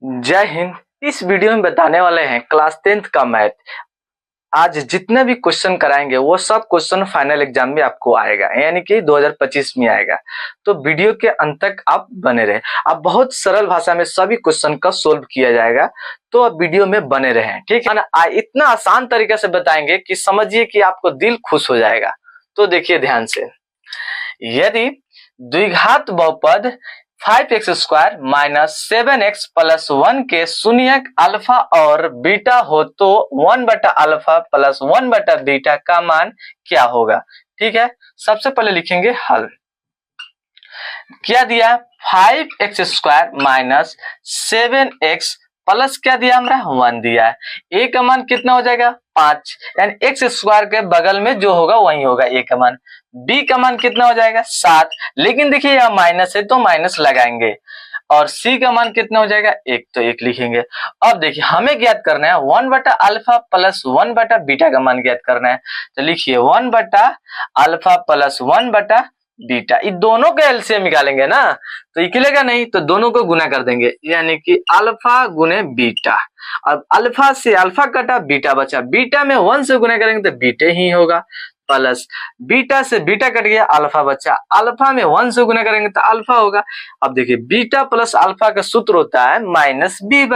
जय हिंद। इस वीडियो में बताने वाले हैं क्लास 10th का मैथ। आज जितने भी क्वेश्चन कराएंगे वो सब क्वेश्चन फाइनल एग्जाम में आपको आएगा, यानी कि 2025 में आएगा। तो वीडियो के अंत तक आप बने रहे। अब बहुत सरल भाषा में सभी क्वेश्चन का सोल्व किया जाएगा, तो आप वीडियो में बने रहें, ठीक है ना। इतना आसान तरीके से बताएंगे कि समझिए कि आपको दिल खुश हो जाएगा। तो देखिए ध्यान से, यदि द्विघात बहुपद 5x² माइनस 7x प्लस 1 के शून्यक अल्फा और बीटा हो तो 1/अल्फा प्लस 1/बीटा का मान क्या होगा। ठीक है, सबसे पहले लिखेंगे हल। क्या दिया, 5x² माइनस 7x प्लस क्या दिया हमरा, 1 दिया है। a का मान कितना हो जाएगा, 5, यानी x² के बगल में जो होगा वही होगा a का मान। b का मान कितना हो जाएगा, 7, लेकिन देखिए यहाँ माइनस है तो माइनस लगाएंगे। और c का मान कितना हो जाएगा, 1, तो 1 लिखेंगे। अब देखिए हमें ज्ञात करना है 1/अल्फा प्लस 1/बीटा का मान ज्ञात करना है। तो लिखिए 1/अल्फा प्लस 1/बीटा, ये दोनों का एलसीएम निकालेंगे ना, तो निकलेगा नहीं, तो दोनों को गुना कर देंगे, यानी कि अल्फा गुने बीटा। अब अल्फा से अल्फा कटा, बीटा बचा, बीटा में 1 से गुना करेंगे तो बीटे ही होगा, प्लस बीटा से बीटा कट गया, अल्फा बचा, अल्फा में 1 से गुना करेंगे तो अल्फा होगा। अब देखिए बीटा प्लस अल्फा का सूत्र होता है माइनस बी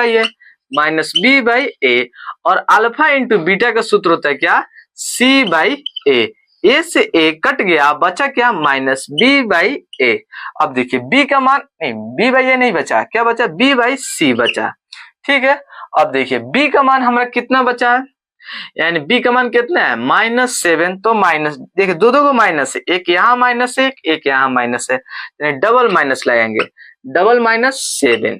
बाई ए, और अल्फा इंटू बीटा का सूत्र होता है क्या, सी बाई ए। ए से ए कट गया, बचा क्या, माइनस बी बाई ए। अब देखिए बी का मान नहीं, बी बाई ए नहीं बचा, क्या बचा, बी बाई सी बचा। ठीक है, अब देखिए बी का मान हमारा कितना बचा है, यानी बी का मान कितना है, -7। तो माइनस, देखिए दो को माइनस है, एक यहाँ माइनस है, एक यहाँ माइनस है, यानी डबल माइनस लगाएंगे, डबल -7।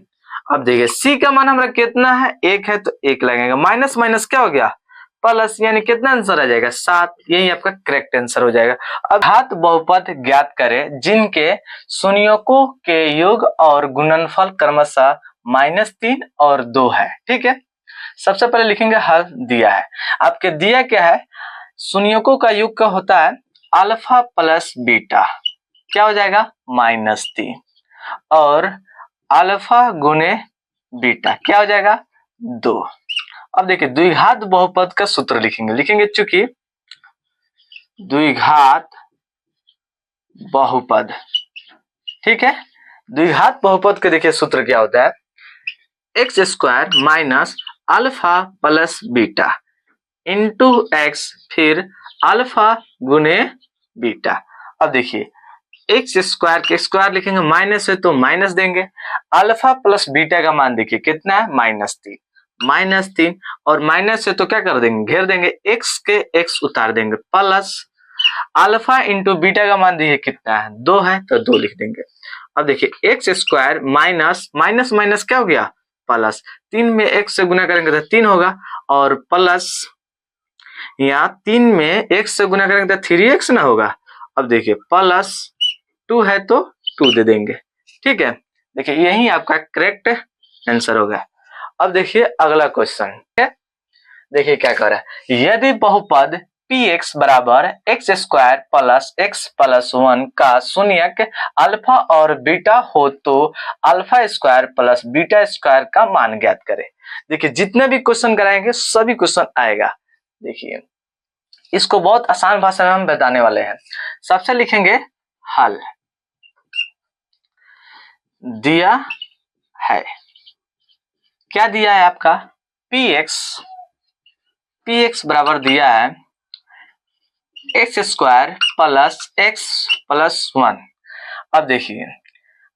अब देखिए सी का मान हमारा कितना है, 1 है, तो 1 लगेगा, माइनस माइनस क्या हो गया, प्लस, यानी कितना आंसर आ जाएगा, 7। यही आपका करेक्ट आंसर हो जाएगा। अब घात बहुपद ज्ञात करें जिनके शून्यकों के योग और गुणनफल क्रमशः -3 और 2 है। ठीक है, सबसे पहले लिखेंगे हल दिया है। आपके दिया क्या है, शून्यकों का योग का होता है अल्फा प्लस बीटा, क्या हो जाएगा, -3, और अल्फा गुने बीटा क्या हो जाएगा, 2। अब देखिए द्विघात बहुपद का सूत्र लिखेंगे, चूंकि द्विघात बहुपद, ठीक है, द्विघात बहुपद के देखिए सूत्र क्या होता है, x² minus alpha plus beta into x, फिर अल्फा गुने बीटा। अब देखिए x² के स्क्वायर लिखेंगे, माइनस है तो माइनस देंगे, अल्फा प्लस बीटा का मान देखिए कितना है, -3, और माइनस है तो क्या कर देंगे, घेर देंगे, x के x उतार देंगे, प्लस अल्फा इंटू बीटा का मान देखिए कितना है, 2 है, तो 2 लिख देंगे। अब देखिए x² माइनस माइनस माइनस क्या हो गया, प्लस, 3 में x से गुना करेंगे तो 3 होगा, और प्लस यहाँ 3 में x से गुना करेंगे तो 3x ना होगा। अब देखिए प्लस 2 है तो 2 दे देंगे। ठीक है, देखिए यही आपका करेक्ट आंसर होगा। अब देखिए अगला क्वेश्चन है, देखिए क्या कर रहा है, यदि बहुपद px बराबर x² प्लस x प्लस 1 का शून्यक अल्फा और बीटा हो तो अल्फा² प्लस बीटा² का मान ज्ञात करें। देखिए जितने भी क्वेश्चन कराएंगे सभी क्वेश्चन आएगा। देखिए इसको बहुत आसान भाषा में हम बताने वाले हैं। सबसे लिखेंगे हल दिया है, क्या दिया है आपका, px बराबर दिया है x² प्लस x प्लस 1। अब देखिए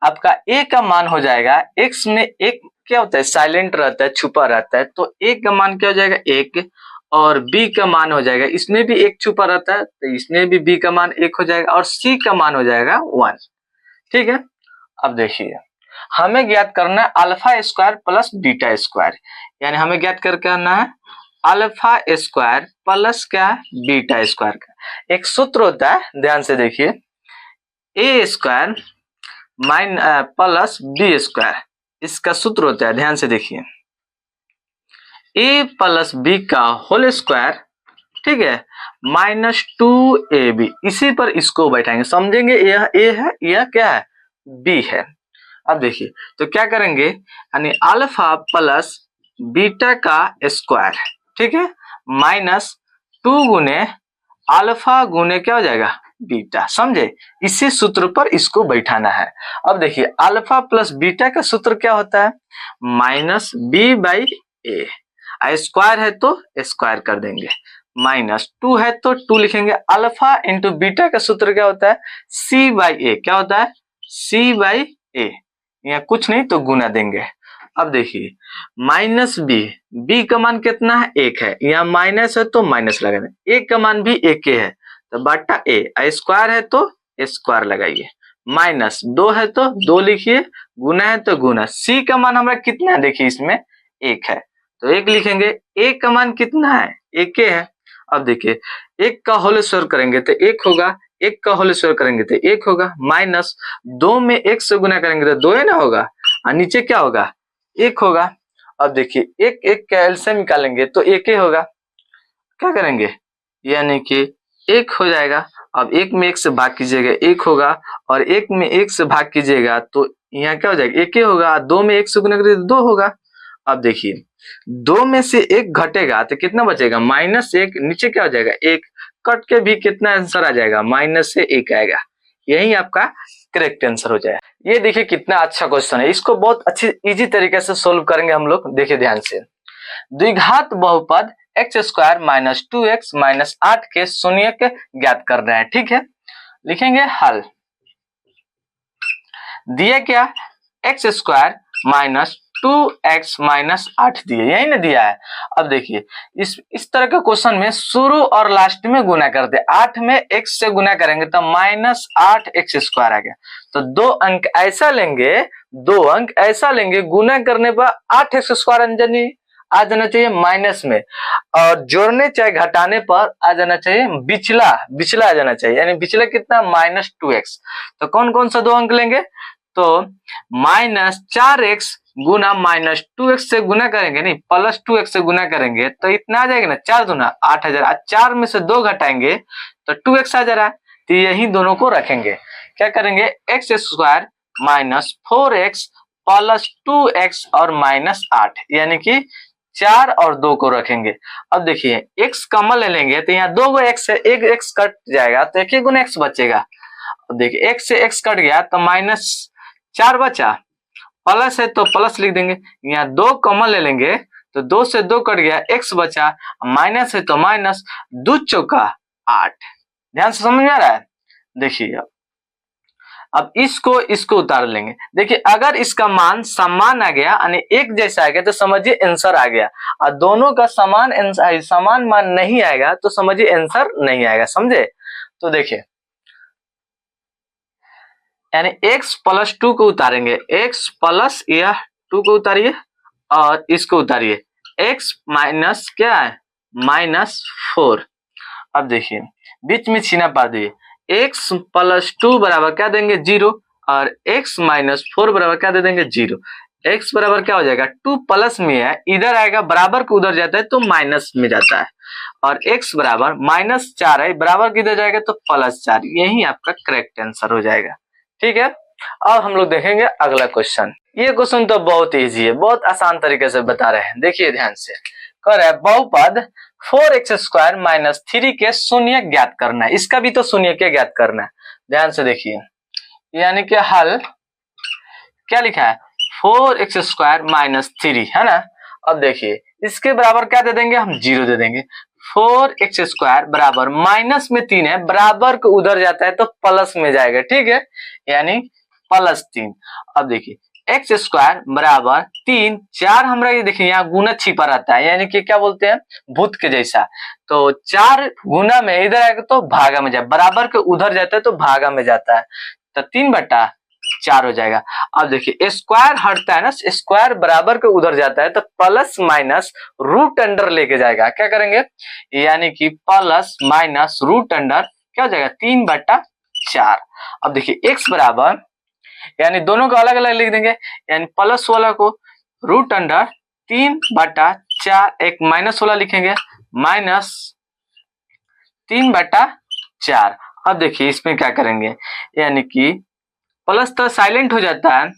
आपका a का मान हो जाएगा, x में एक क्या होता है, साइलेंट रहता है, छुपा रहता है, तो a का मान क्या हो जाएगा, 1, और b का मान हो जाएगा, इसमें भी एक छुपा रहता है तो इसमें भी b का मान 1 हो जाएगा, और c का मान हो जाएगा 1। ठीक है, अब देखिए हमें ज्ञात करना है अल्फा² प्लस बीटा², यानी हमें ज्ञात करना है अल्फा² प्लस क्या, बीटा² का एक सूत्र होता है, ध्यान से देखिए, a² प्लस b², इसका सूत्र होता है, ध्यान से देखिए, a प्लस b का होल स्क्वायर, ठीक है, -2ab। इसी पर इसको बैठाएंगे, समझेंगे यह a है, यह क्या है, b है। अब देखिए तो क्या करेंगे, यानी अल्फा प्लस बीटा का स्क्वायर, ठीक है, माइनस 2 गुने अल्फा गुने क्या हो जाएगा, बीटा। समझे, इसी सूत्र पर इसको बैठाना है। अब देखिए अल्फा प्लस बीटा का सूत्र क्या होता है, minus b by a, square है तो स्क्वायर कर देंगे, माइनस 2 है तो 2 लिखेंगे। अल्फा इंटू बीटा का सूत्र क्या होता है, सी बाई ए, क्या होता है, सी बाई ए, या कुछ नहीं तो गुना देंगे। अब देखिए माइनस बी, बी का मान कितना है, 1 है, यहाँ माइनस है तो माइनस लगा दें, ए का मान भी 1 है तो बटा ए, स्क्वायर है तो स्क्वायर लगाइए, माइनस 2 है तो 2 लिखिए, गुना है तो गुना। सी का मान हमारा कितना है, देखिए इसमें 1 है तो 1 लिखेंगे, ए का मान कितना है, 1 है। अब देखिए 1 का होल स्क्वायर करेंगे तो 1 होगा, 1 का होल स्क्वायर करेंगे तो 1 होगा, माइनस 2 में 1 से गुना करेंगे तो 2 है ना होगा, और नीचे क्या होगा, 1 होगा। अब देखिए 1 1 का एलसीएम निकालेंगे तो 1 ही होगा, क्या करेंगे, यानी कि 1 हो जाएगा। अब 1 में 1 से भाग कीजिएगा 1 होगा, और 1 में 1 से भाग कीजिएगा तो यहाँ क्या हो जाएगा, 1 ही होगा, 2 में 1 से गुना करिए तो 2 होगा। अब देखिए 2 में से 1 घटेगा तो कितना बचेगा, माइनस 1, नीचे क्या हो जाएगा 1, कट के भी कितना आंसर आ जाएगा, माइनस से 1 आएगा, यही आपका करेक्ट आंसर हो जाएगा। ये देखिए कितना अच्छा क्वेश्चन है, इसको बहुत अच्छी इजी तरीके से सोल्व करेंगे हम लोग। देखिए ध्यान से, द्विघात बहुपद x square minus 2x minus 8 के शून्यक ज्ञात कर रहे हैं, ठीक है। लिखेंगे हल, दिया क्या, x square minus 2x minus 8 दिए, यही ना दिया है। अब देखिए इस तरह के क्वेश्चन में शुरू और लास्ट में गुना करते, 8 में x से गुना करेंगे तो माइनस 8x स्क्वायर आ गया, तो 2 अंक ऐसा लेंगे, 2 अंक ऐसा लेंगे, गुना करने पर 8x स्क्वायर अंजनी आ जाना चाहिए माइनस में, और जोड़ने चाहे घटाने पर आ जाना चाहिए बिचला, बिचला आ जाना चाहिए, यानी बिचला कितना, माइनस 2x। तो कौन कौन सा 2 अंक लेंगे, तो माइनस 4x गुना माइनस 2x से गुना करेंगे, नहीं प्लस 2x से गुना करेंगे तो इतना आ जाएगा ना, 4 दूना 8000, 4 में से 2 घटाएंगे तो 2x आ जा रहा है, तो यही दोनों को रखेंगे, क्या करेंगे, x square minus 4x plus 2x और माइनस 8, यानी कि 4 और 2 को रखेंगे। अब देखिए x कॉमन ले लेंगे तो यहाँ 2 x है, एक x कट जाएगा तो 1 गुना x बचेगा। अब देखिए x से x कट गया तो माइनस 4 बचा, प्लस है तो प्लस लिख देंगे, यहाँ 2 कॉमन ले लेंगे तो 2 से 2 कट गया, x बचा, माइनस है तो माइनस, 2 चौका 8। ध्यान से समझ में आ रहा है। देखिए अब इसको उतार लेंगे, देखिए अगर इसका मान समान आ गया यानी एक जैसा आ गया तो समझिए आंसर आ गया, और दोनों का समान मान नहीं आएगा तो समझिए आंसर नहीं आएगा, समझे। तो देखिए यानी x प्लस 2 को उतारेंगे, x प्लस यह 2 को उतारिए और इसको उतारिए, x माइनस क्या है, माइनस 4। अब देखिए बीच में छीना पा दिए, x प्लस 2 बराबर क्या देंगे 0, और x माइनस 4 बराबर क्या दे देंगे 0। x बराबर क्या हो जाएगा, 2 प्लस में है, इधर आएगा बराबर को उधर जाता है तो माइनस में जाता है, और x बराबर माइनस 4 है, बराबर किधर जाएगा तो प्लस 4, यही आपका करेक्ट आंसर हो जाएगा, ठीक है। अब हम लोग देखेंगे अगला क्वेश्चन। ये क्वेश्चन तो बहुत इजी है, बहुत आसान तरीके से बता रहे हैं, देखिए ध्यान से। कह रहा है बहुपद 4x स्क्वायर माइनस 3 के शून्य ज्ञात करना है, इसका भी तो शून्य के ज्ञात करना है। ध्यान से देखिए, यानी कि हल क्या लिखा है, 4x स्क्वायर माइनस 3 है ना। अब देखिए इसके बराबर क्या दे देंगे, हम 0 दे देंगे। 4x स्क्वायर बराबर माइनस में 3 है, बराबर को उधर जाता है तो प्लस में जाएगा, ठीक है, यानी प्लस 3। अब देखिए एक्स स्क्वायर बराबर 3, 4 हमरा ये देखिए यहाँ गुना छिपा रहता है, यानी कि क्या बोलते हैं भूत के जैसा, तो 4 गुना में इधर आएगा तो भागा में जाए, बराबर के उधर जाता है तो भागा में जाता है, तो 3/4 हो जाएगा। अब देखिए स्क्वायर हटता है ना, स्क्वायर बराबर के उधर जाता है तो प्लस माइनस रूट अंडर लेके जाएगा, क्या करेंगे, यानी कि प्लस माइनस रूट अंडर क्या हो जाएगा 3/4। अब देखिए x बराबर, यानी दोनों को अलग अलग लिख देंगे, यानी प्लस वाला को रूट अंडर 3/4, एक माइनस वाला लिखेंगे माइनस 3/4। अब देखिए इसमें क्या करेंगे, यानी कि प्लस तो साइलेंट हो जाता है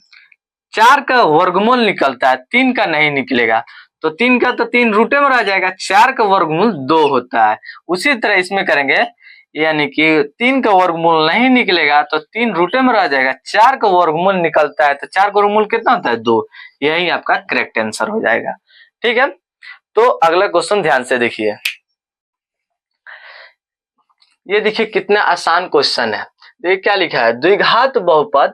4 का वर्गमूल निकलता है, 3 का नहीं निकलेगा। तो 3 का तो 3 रूटे में रह जाएगा, 4 का वर्गमूल 2 होता है। उसी तरह इसमें करेंगे, यानी कि 3 का वर्गमूल नहीं निकलेगा तो 3 रूटे में रह जाएगा, 4 का वर्गमूल निकलता है तो 4 का वर्गमूल कितना होता है, 2। यही आपका करेक्ट आंसर हो जाएगा। ठीक है, तो अगला क्वेश्चन ध्यान से देखिए। ये देखिए कितना आसान क्वेश्चन है। देखिए क्या लिखा है, द्विघात बहुपद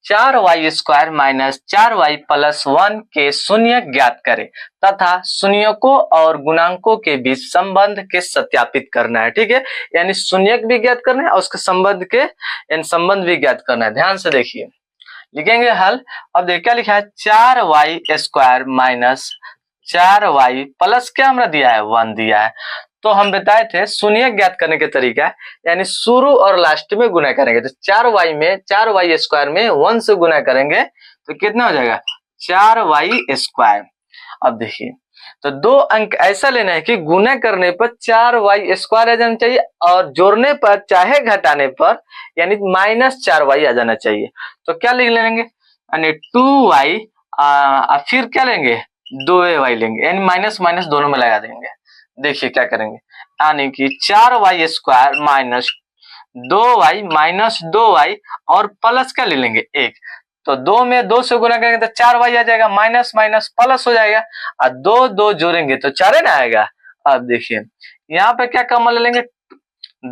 4y² माइनस 4y प्लस 1 के शून्य ज्ञात करें तथा शून्यकों और गुणांकों के बीच संबंध के सत्यापित करना है। ठीक है, यानी शून्यक भी ज्ञात करना है और उसके संबंध के यानी संबंध भी ज्ञात करना है। ध्यान से देखिए, लिखेंगे हल। अब देखिए क्या लिखा है, 4y² माइनस 4y प्लस क्या हमरा दिया है, 1 दिया है। तो हम बताए थे शून्य ज्ञात करने के तरीका, यानी शुरू और लास्ट में गुना करेंगे। तो 4y² में 1 से गुना करेंगे तो कितना हो जाएगा, 4y²। अब देखिए, तो 2 अंक ऐसा लेना है कि गुना करने पर 4y² आ जाना चाहिए और जोड़ने पर चाहे घटाने पर यानी -4y आ जाना चाहिए। तो क्या लिख लेंगे, यानी 2y फिर क्या लेंगे, 2ay लेंगे, यानी माइनस माइनस दोनों में लगा देंगे। देखिए क्या करेंगे, यानी कि 4y² minus 2y minus 2y और प्लस क्या ले लेंगे, 1। तो 2 में 2 से गुना करेंगे तो 4y आ जाएगा, माइनस माइनस प्लस हो जाएगा और 2 2 जोड़ेंगे तो 4 ना आएगा। अब देखिए यहाँ पे क्या कॉमन ले लेंगे,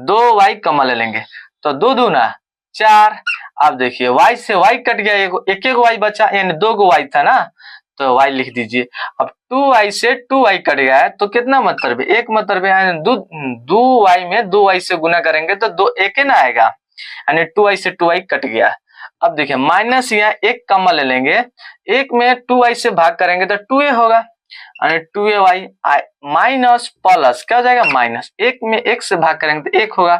2y कॉमन ले लेंगे तो 2 दूना 4। अब देखिए y से y कट गया, एक y बचा, यानी 2 गो y था ना, तो y लिख दीजिए। अब 2y से 2y कट गया है तो कितना मतलब है, 1 मतलब है, 2y में 2y से गुना करेंगे तो 2 1 ना आएगा, यानी 2y से 2y कट गया। अब देखिए माइनस यहाँ 1 कॉमन ले लेंगे, 1 में 2y से भाग करेंगे तो 2a होगा, यानी 2ay माइनस प्लस क्या हो जाएगा, माइनस 1 में 1 से भाग करेंगे तो 1 होगा।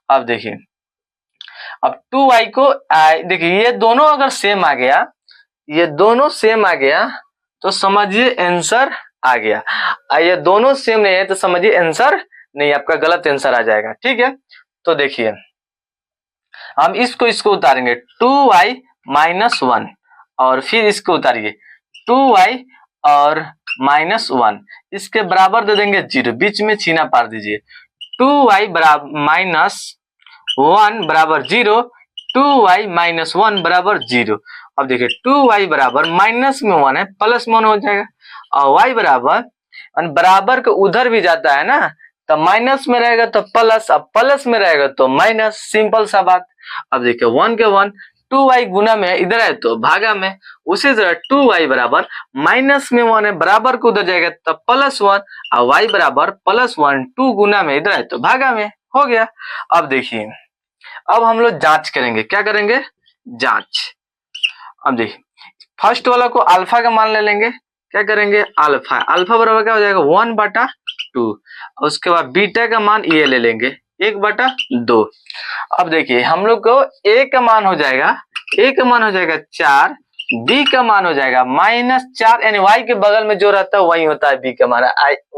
अब देखिए, अब 2y को देखिए ये दोनों अगर सेम आ गया, ये दोनों सेम आ गया तो समझिए आंसर आ गया, ये दोनों सेम नहीं है तो समझिए आंसर नहीं, आपका गलत आंसर आ जाएगा। ठीक है, तो देखिए हम इसको उतारेंगे 2y माइनस 1 और फिर इसको उतारिए 2y और माइनस 1, इसके बराबर दे देंगे 0, बीच में छीना पार दीजिए। 2y बराबर माइनस 1 बराबर 0, 2y माइनस 1 बराबर 0। अब देखिए 2y बराबर माइनस में 1 है, प्लस में 1 हो जाएगा और y बराबर के उधर भी जाता है ना, तो माइनस में रहेगा तो प्लस, अब प्लस में रहेगा तो माइनस, सिंपल सा बात। अब देखिए 1 के 1, 2y गुना में इधर है तो भागा में, उसी तरह 2y बराबर माइनस में 1 है, बराबर को उधर जाएगा तो प्लस 1 और y बराबर प्लस 1, 2 गुना में इधर है तो भागा में, हो गया। अब देखिए अब हम लोग जांच करेंगे, क्या करेंगे, जांच। अब देखिए फर्स्ट वाला को अल्फा का मान ले लेंगे, क्या करेंगे, अल्फा बराबर क्या हो जाएगा, 1/2। उसके बाद बीटा का मान ये ले लेंगे 1/2। अब देखिए हम लोग को a का मान हो जाएगा, 4, b का मान हो जाएगा -4, यानी y के बगल में जो रहता है वही होता है b का मान,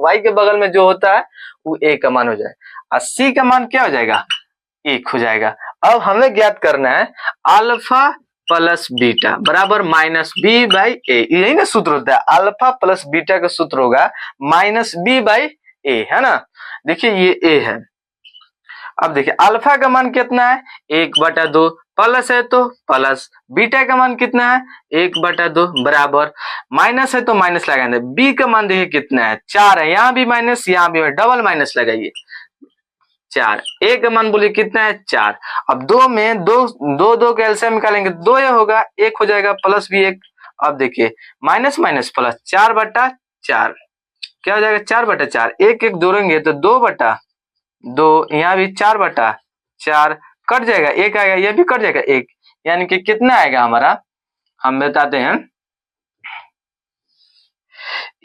y के बगल में जो होता है वो a का मान हो जाएगा और c का मान क्या हो जाएगा, 1 हो जाएगा। अब हमें ज्ञात करना है अल्फा प्लस बीटा बराबर -b/a, यही ना सूत्र होता है, अल्फा प्लस बीटा का सूत्र होगा -b/a, है ना। देखिए ये a है, अब देखिए अल्फा का मान कितना है, 1/2, प्लस है तो प्लस, बीटा का मान कितना है 1/2 बराबर, माइनस है तो माइनस लगाएंगे, b का मान देखिए कितना है 4 है, यहाँ भी माइनस यहाँ भी डबल माइनस लगाइए 4, a का मान बोलिए कितना है 4। अब 2 में 2 का एलसीएम निकालेंगे 2 ये होगा, 1 हो जाएगा प्लस भी 1। अब देखिए माइनस माइनस प्लस 4/4 क्या हो जाएगा 4/4, 1 1 जोड़ेंगे तो 2/2, यहाँ भी 4/4 कट जाएगा, 1 आएगा, ये भी कट जाएगा 1, यानी कि कितना आएगा हमारा, हम बताते हैं,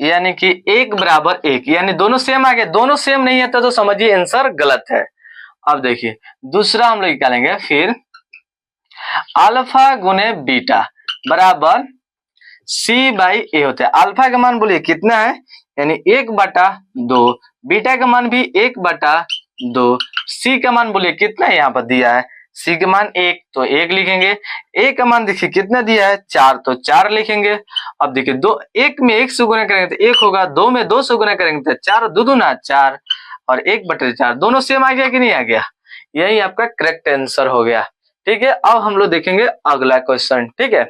यानी कि 1 बराबर 1, यानी दोनों सेम आ गए, दोनों सेम नहीं है तो समझिए आंसर गलत है। अब देखिए दूसरा हम लोग निकालेंगे, फिर अल्फा गुने बीटा बराबर c/a होता है। अल्फा का मान बोलिए कितना है, यानी 1/2, बीटा का मान भी 1/2, c का मान बोलिए कितना है, यहाँ पर दिया है सी का मान 1 तो 1 लिखेंगे। ए का मान देखिए कितना दिया है 4 तो 4 लिखेंगे। अब देखिए 1 में 1 से गुना करेंगे तो 1 होगा, 2 में 2 से गुना करेंगे तो 4 2 दूना 4 और 1/4 दोनों सेम आ गया कि नहीं आ गया। यही आपका करेक्ट आंसर हो गया। ठीक है, अब हम लोग देखेंगे अगला क्वेश्चन। ठीक है,